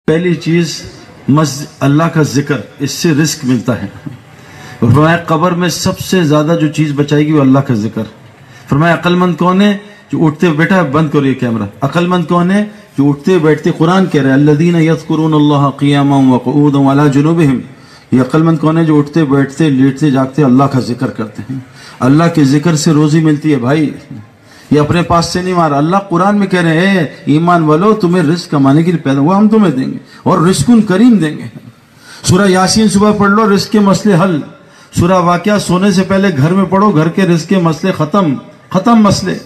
پہلی چیز اللہ کا ذکر، اس سے رزق ملتا ہے۔ فرمایا قبر میں سب سے زیادہ جو چیز بچائے گی وہ اللہ کا ذکر۔ فرمایا عقل مند کون ہے؟ جو اٹھتے بیٹھا بند کرو یہ کیمرہ، عقل مند کون ہے؟ جو اٹھتے بیٹھتے، قرآن کہہ رہے ہیں الذین یذکرون اللہ قیاما وقعودا وعلی جنوبہم، یہ عقل مند کون ہے؟ جو اٹھتے بیٹھتے لیٹتے جاگتے اللہ کا ذکر کرتے ہیں۔ اللہ کے ذکر سے روزی ملتی ہے بھائی، یہ اپنے پاس سے نہیں مارا۔ اللہ قرآن میں کہہ رہے ہیں ایمان والو تمہیں رزق کمانے کے لیے پیدا ہوا، ہم تمہیں دیں گے اور رزق کریم دیں گے۔ سورہ یاسین صبح پڑھ لو، رزق کے مسئلے حل۔ سورہ واقعہ سونے سے پہلے گھر میں پڑھو، گھر کے رزق کے مسئلے ختم مسئلے۔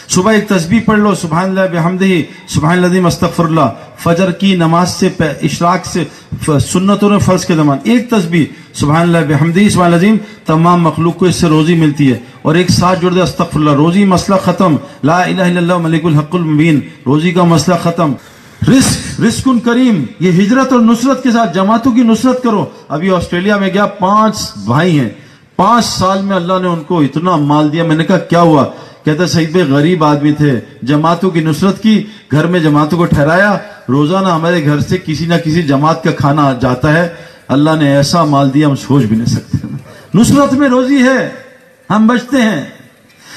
صبح ایک تسبیح پڑھ لو، سبحان اللہ بحمدہ سبحان العظیم استغفر اللہ۔ فجر کی نماز سے اشراق سے سنتوں نے فرض کے زمان ایک تسبیح سبحان اللہ بحمدہ سبحان العظیم، تمام مخلوق کو اس سے روزی ملتی ہے۔ اور ایک ساتھ جڑ دے استغفر اللہ، روزی مسئلہ ختم۔ لا الہ الا اللہ ملک الحق المبین، روزی کا مسئلہ ختم۔ رزق کریم، یہ ہجرت اور نصرت کے ساتھ جماعتوں کی نصرت کرو۔ ابھی آسٹریلیا میں گیا، 5 بھائی ہیں، 5 سال میں اللہ نے ان کو اتنا مال دیا۔ میں نے کہا کیا ہوا؟ کہتے صحیح پہ غریب آدمی تھے، جماعتوں کی نصرت کی، گھر میں جماعتوں کو ٹھہرایا، روزانہ ہمارے گھر سے کسی نہ کسی جماعت کا کھانا جاتا ہے۔ اللہ نے ایسا مال دیا ہم سوچ بھی نہیں سکتے۔ نصرت میں روزی ہے، ہم بچتے ہیں۔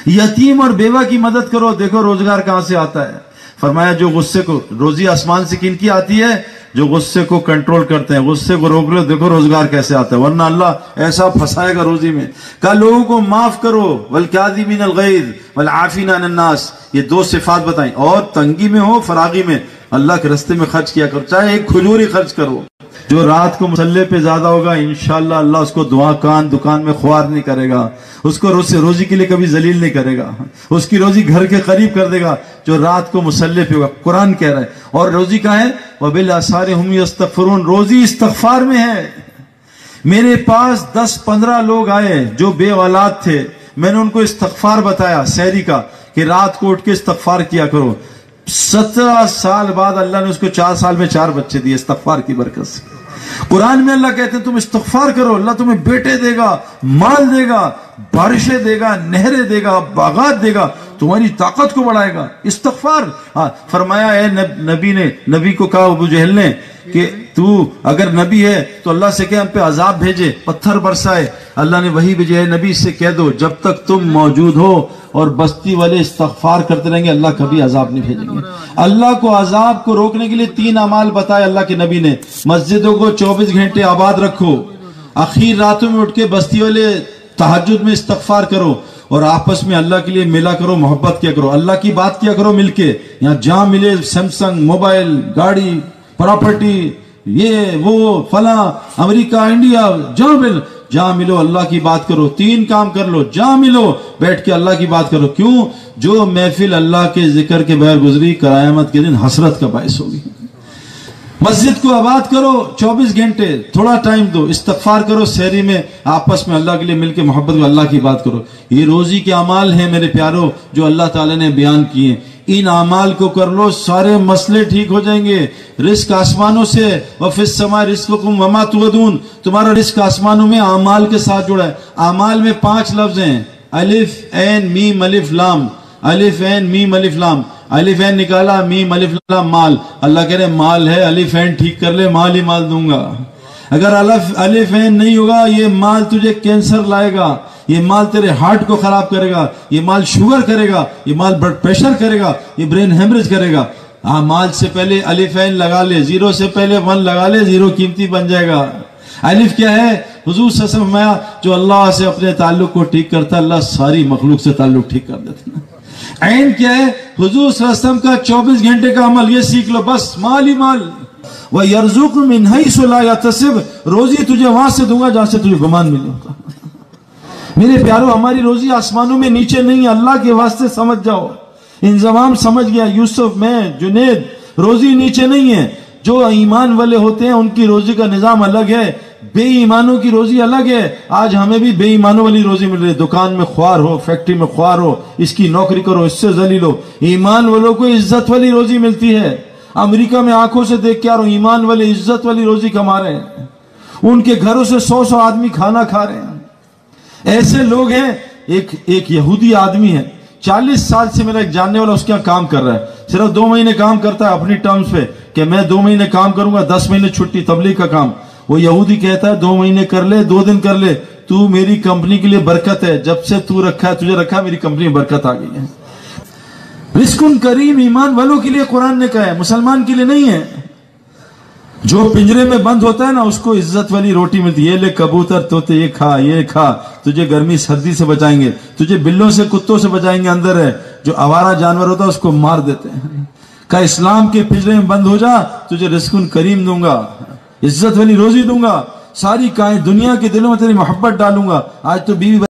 یتیم اور بیوہ کی مدد کرو، دیکھو روزگار کہاں سے آتا ہے۔ فرمایا جو غصے کو، روزی آسمان سے کن کی آتی ہے؟ جو غصے کو کنٹرول کرتے ہیں، غصے کو روک لو، دیکھو روزگار کیسے آتا ہے، ورنہ اللہ ایسا پھنسائے گا روزی میں۔ کہا لوگوں کو معاف کرو، والکاظمین الغیظ والعافین عن الناس، یہ 2 صفات بتائیں۔ اور تنگی میں ہو فراغی میں اللہ کے رستے میں خرچ کیا کرو، چاہے ایک کھجور ہی خرچ کرو۔ جو رات کو مصلے پہ زیادہ ہوگا انشاءاللہ اللہ اس کو دکان میں خوار نہیں کرے گا، اس کو روزی کے لیے کبھی ذلیل نہیں کرے گا، اس کی روزی گھر کے قریب کر دے گا جو رات کو مصلے پہ ہوگا۔ قرآن کہہ رہا ہے۔ اور روزی کہاں ہے؟ وَبِالْأَسْحَارِ هُمْ يَسْتَغْفِرُونَ، روزی استغفار میں ہے۔ میرے پاس 10-15 لوگ آئے جو بے اولاد تھے، میں نے ان کو استغفار بتایا سحری کا کہ رات کو اٹھ کے استغفار کیا کرو۔ 17 سال بعد اللہ نے اس کو 4 سال میں 4 بچے دیے استغفار کی برکت سے۔ قرآن میں اللہ کہتے ہیں تم استغفار کرو، اللہ تمہیں بیٹے دے گا، مال دے گا، بارشیں دے گا، نہریں دے گا، باغات دے گا، تمہاری طاقت کو بڑھائے گا۔ استغفار فرمایا ہے نبی کو کہا ابو جہل نے کہ تو اگر نبی ہے تو اللہ سے کہ ہم پہ عذاب بھیجے، پتھر برسائے۔ اللہ نے وہی بھیجے ہے، نبی سے کہہ دو جب تک تم موجود ہو اور بستی والے استغفار کرتے رہیں گے اللہ کبھی عذاب نہیں بھیجیں گے۔ اللہ کو عذاب کو روکنے کے لیے 3 اعمال بتائے اللہ کے نبی نے۔ مسجدوں کو 24 گھنٹے آباد رکھو، اخیر راتوں میں اٹھ کے بستی والے تہجد میں استغفار کرو، اور آپس میں اللہ کے لیے ملا کرو، محبت کیا کرو، اللہ کی بات کیا کرو مل کے۔ یہاں جہاں ملے سیمسنگ، موبائل، گاڑی، پراپرٹی، یہ وہ فلاں، امریکہ، انڈیا، جہاں ملو اللہ کی بات کرو۔ 3 کام کر لو، جہاں ملو بیٹھ کے اللہ کی بات کرو۔ کیوں؟ جو محفل اللہ کے ذکر کے بغیر گزری قیامت کے دن حسرت کا باعث ہوگی۔ مسجد کو آباد کرو، 24 گھنٹے تھوڑا ٹائم دو، استغفار کرو، سحری میں آپس میں اللہ کے لیے مل کے محبت کو اللہ کی بات کرو۔ یہ روزی کے اعمال ہیں میرے پیارو جو اللہ تعالیٰ نے بیان کیے۔ ان اعمال کو کر لو، سارے مسئلے ٹھیک ہو جائیں گے۔ رزق آسمانوں سے، وَفِي السَّمَاءِ رِزْقُكُمْ وَمَا تُوعَدُونَ، تمہارا رزق آسمانوں میں اعمال کے ساتھ جڑا ہے۔ اعمال میں 5 لفظ ہیں، الف عین میم الف لام، الف عین میم الف لام۔ الف عین نکالا، میم الف لام مال۔ اللہ کہہ رہے مال ہے، الف عین ٹھیک کر لے، مال ہی مال دوں گا۔ اگر الف عین نہیں ہوگا یہ مال تجھے کینسر لائے گا، یہ مال تیرے ہارٹ کو خراب کرے گا، یہ مال شوگر کرے گا، یہ مال بلڈ پریشر کرے گا، یہ برین ہیمریج کرے گا۔ مال سے پہلے الف عین لگا لے، 0 سے پہلے 1 لگا لے، 0 قیمتی بن جائے گا۔ الف کیا ہے؟ حضور صلی اللہ علیہ وسلم فرمایا جو اللہ سے اپنے تعلق کو ٹھیک کرتا ہے اللہ ساری مخلوق سے تعلق ٹھیک کر دیتا ہے۔ عین کیا ہے؟ حضور صلی اللہ علیہ وسلم کا 24 گھنٹے کا عمل، یہ سیکھ لو بس، مال ہی مال۔ وَيَرْزُقُ مِنْ حَيْثُ لَا يَحْتَسِبُ، روزی تجھے وہاں سے دوں گا جہاں سے تجھے گمان ملے گا۔ میرے پیارو ہماری روزی آسمانوں میں نیچے نہیں ہے، اللہ کے واسطے سمجھ جاؤ۔ انضمام سمجھ گیا یوسف، میں جنید، روزی نیچے نہیں ہے۔ جو ایمان والے ہوتے ہیں ان کی روزی کا نظام الگ ہے، بے ایمانوں کی روزی الگ ہے۔ آج ہمیں بھی بے ایمانوں والی روزی مل رہی ہے، دکان میں خوار ہو، فیکٹری میں خوار ہو، اس کی نوکری کرو، اس سے ذلیل ہو۔ ایمان والوں کو عزت والی روزی ملتی ہے۔ امریکہ میں آنکھوں سے دیکھ کے آ رہا ہوں، ایمان والے عزت والی روزی کما رہے ہیں، ان کے گھروں سے 100 آدمی کھانا کھا رہے ہیں۔ ایسے لوگ ہیں، ایک یہودی آدمی ہے، 40 سال سے میرا ایک جاننے والا اس کے یہاں کام کر رہا ہے، صرف 2 مہینے کام کرتا ہے اپنی ٹرمز پہ، کہ میں 2 مہینے کام کروں گا 10 مہینے چھٹی تبلیغ کا کام. وہ یہودی کہتا ہے 2 مہینے کر لے 2 دن کر لے, تو میری کمپنی کے لیے برکت ہے, جب سے تو رکھا ہے تجھے رکھا میری کمپنی میں برکت آ گئی ہے. رزق کریم ایمان والوں کے لیے قرآن نے کہا ہے, مسلمان کے لیے نہیں ہے. جو پنجرے میں بند ہوتا ہے نا اس کو عزت والی روٹی ملتی ہے, یہ لے کبوتر طوطے یہ کھا, تجھے گرمی سردی سے بچائیں گے, تجھے بلوں سے کتوں سے بچائیں گے. اندر ہے جو آوارہ جانور ہوتا ہے اس کو مار دیتے ہیں. کہا اسلام کے پنجرے میں بند ہو جا, تجھے رزق کریم دوں گا, عزت والی روزی دوں گا, ساری دنیا کے دلوں میں تیری محبت ڈالوں گا. آج تو بیوی